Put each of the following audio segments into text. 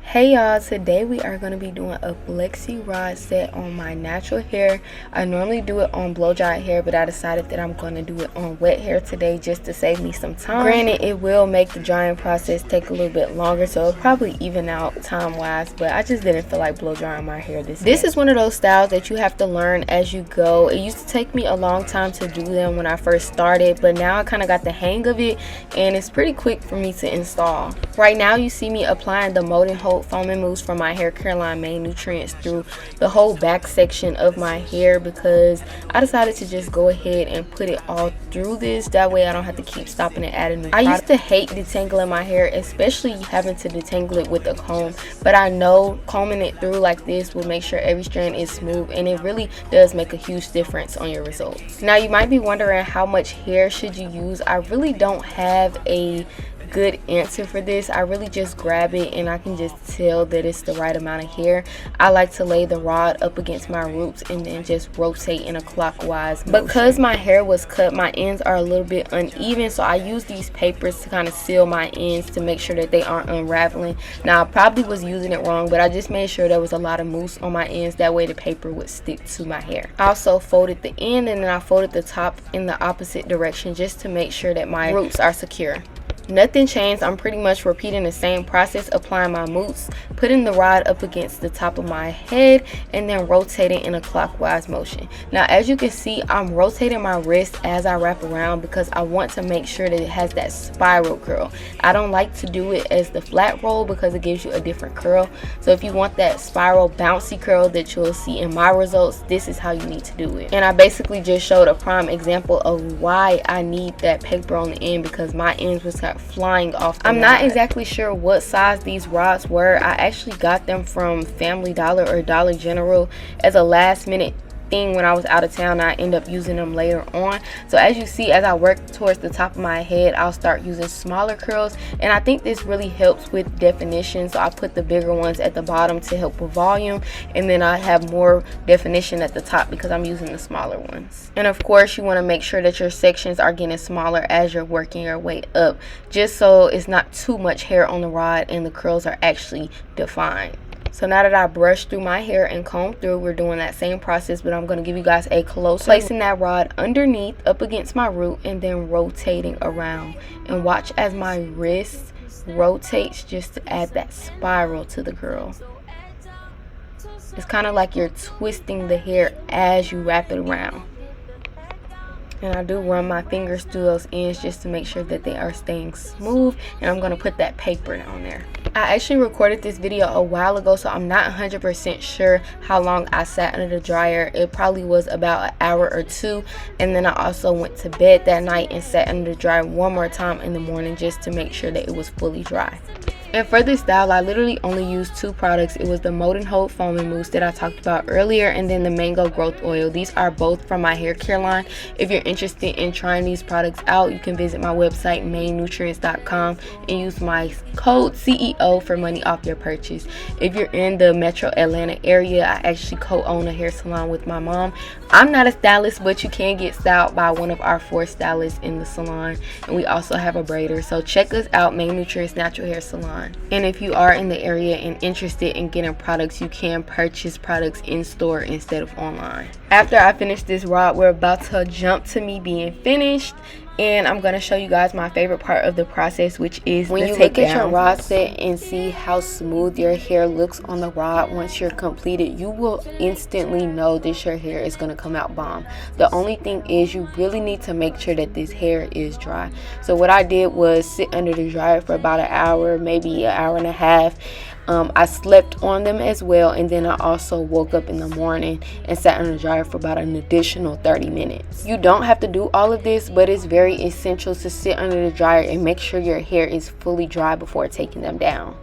Hey y'all, today we are going to be doing a Flexi rod set on my natural hair. I normally do it on blow dried hair, but I decided that I'm going to do it on wet hair today just to save me some time. Granted, it will make the drying process take a little bit longer, so it'll probably even out time wise, but I just didn't feel like blow drying my hair this is one of those styles that you have to learn as you go. It used to take me a long time to do them when I first started, but now I kind of got the hang of it and it's pretty quick for me to install. Right now you see me applying the Mold Hld Foaming Mousse from my hair care line Main Nutrients through the whole back section of my hair because I decided to just go ahead and put it all through this. That way I don't have to keep stopping and adding new product. I used to hate detangling my hair, especially having to detangle it with a comb, but I know combing it through like this will make sure every strand is smooth, and it really does make a huge difference on your results. Now you might be wondering, how much hair should you use? I really don't have a good answer for this. I really just grab it and I can just tell that it's the right amount of hair. I like to lay the rod up against my roots and then just rotate in a clockwise motion. Because my hair was cut, my ends are a little bit uneven, so I use these papers to kind of seal my ends to make sure that they aren't unraveling. Now I probably was using it wrong, but I just made sure there was a lot of mousse on my ends, that way the paper would stick to my hair. I also folded the end and then I folded the top in the opposite direction just to make sure that my roots are secure. Nothing changed. I'm pretty much repeating the same process, applying my mousse, putting the rod up against the top of my head, and then rotating in a clockwise motion. Now as you can see, I'm rotating my wrist as I wrap around because I want to make sure that it has that spiral curl. I don't like to do it as the flat roll because it gives you a different curl. So if you want that spiral bouncy curl that you'll see in my results, this is how you need to do it. And I basically just showed a prime example of why I need that paper on the end, because my ends was kind of flying off the I'm not exactly sure what size these rods were. I actually got them from Family Dollar or Dollar General as a last minute thing when I was out of town. I end up using them later on. So as you see, as I work towards the top of my head, I'll start using smaller curls, and I think this really helps with definition. So I put the bigger ones at the bottom to help with volume, and then I have more definition at the top because I'm using the smaller ones. And of course you want to make sure that your sections are getting smaller as you're working your way up, just so it's not too much hair on the rod and the curls are actually defined. So now that I brushed through my hair and combed through, we're doing that same process, but I'm going to give you guys a close placing that rod underneath up against my root and then rotating around. And watch as my wrist rotates just to add that spiral to the curl. It's kind of like you're twisting the hair as you wrap it around. And I do run my fingers through those ends just to make sure that they are staying smooth. And I'm going to put that paper on there. I actually recorded this video a while ago, so I'm not 100% sure how long I sat under the dryer. It probably was about an hour or two. And then I also went to bed that night and sat under the dryer one more time in the morning just to make sure that it was fully dry. And for this style, I literally only used two products. It was the Mold Hld Foaming Mousse that I talked about earlier, and then the Mango Growth Oil. These are both from my hair care line. If you're interested in trying these products out, you can visit my website mainnutrients.com and use my code CEO for money off your purchase. If you're in the Metro Atlanta area, I actually co-own a hair salon with my mom. I'm not a stylist, but you can get styled by one of our 4 stylists in the salon, and we also have a braider. So check us out, Main Nutrients Natural Hair Salon. And if you are in the area and interested in getting products, you can purchase products in store instead of online. After I finish this rod, we're about to jump to me being finished. And I'm going to show you guys my favorite part of the process, which is when you look at your rod set and see how smooth your hair looks on the rod once you're completed, you will instantly know that your hair is going to come out bomb. The only thing is you really need to make sure that this hair is dry. So what I did was sit under the dryer for about an hour, maybe an hour and a half. I slept on them as well, and then I also woke up in the morning and sat under the dryer for about an additional 30 minutes. You don't have to do all of this, but it's very essential to sit under the dryer and make sure your hair is fully dry before taking them down.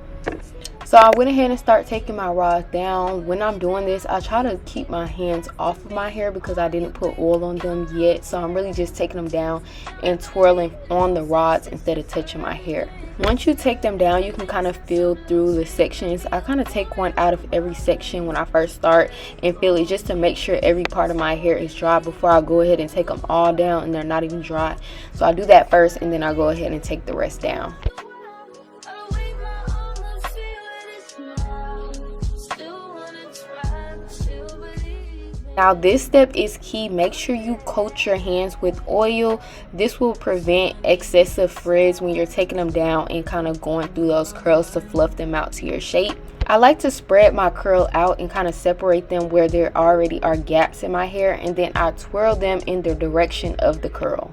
So I went ahead and started taking my rods down. When I'm doing this, I try to keep my hands off of my hair because I didn't put oil on them yet. So I'm really just taking them down and twirling on the rods instead of touching my hair. Once you take them down, you can kind of feel through the sections. I kind of take one out of every section when I first start and feel it just to make sure every part of my hair is dry before I go ahead and take them all down and they're not even dry. So I do that first and then I go ahead and take the rest down. Now this step is key. Make sure you coat your hands with oil. This will prevent excessive frizz when you're taking them down and kind of going through those curls to fluff them out to your shape. I like to spread my curl out and kind of separate them where there already are gaps in my hair, and then I twirl them in the direction of the curl.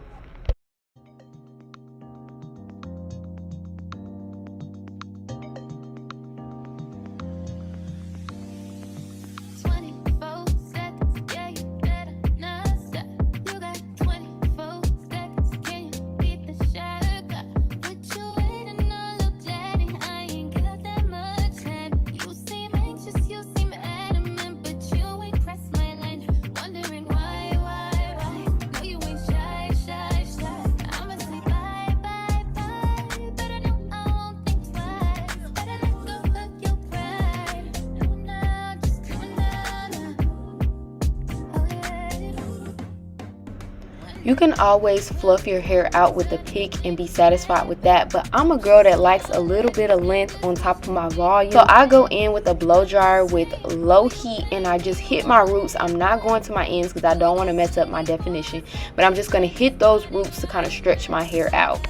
You can always fluff your hair out with a pick and be satisfied with that, but I'm a girl that likes a little bit of length on top of my volume. So I go in with a blow dryer with low heat and I just hit my roots. I'm not going to my ends because I don't want to mess up my definition, but I'm just going to hit those roots to kind of stretch my hair out.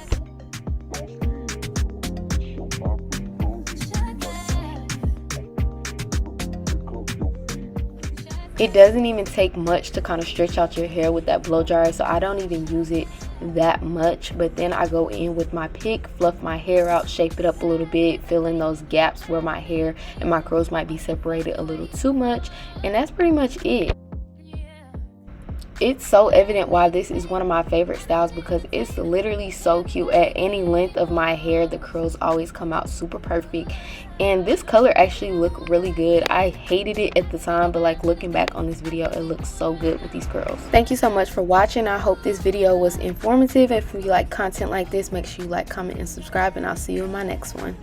It doesn't even take much to kind of stretch out your hair with that blow dryer, so I don't even use it that much. But then I go in with my pick, fluff my hair out, shape it up a little bit, fill in those gaps where my hair and my curls might be separated a little too much, and that's pretty much it. It's so evident why this is one of my favorite styles, because it's literally so cute. At any length of my hair, the curls always come out super perfect, and this color actually looked really good. I hated it at the time, but like looking back on this video, it looks so good with these curls. Thank you so much for watching. I hope this video was informative. If you like content like this, make sure you like, comment, and subscribe, and I'll see you in my next one.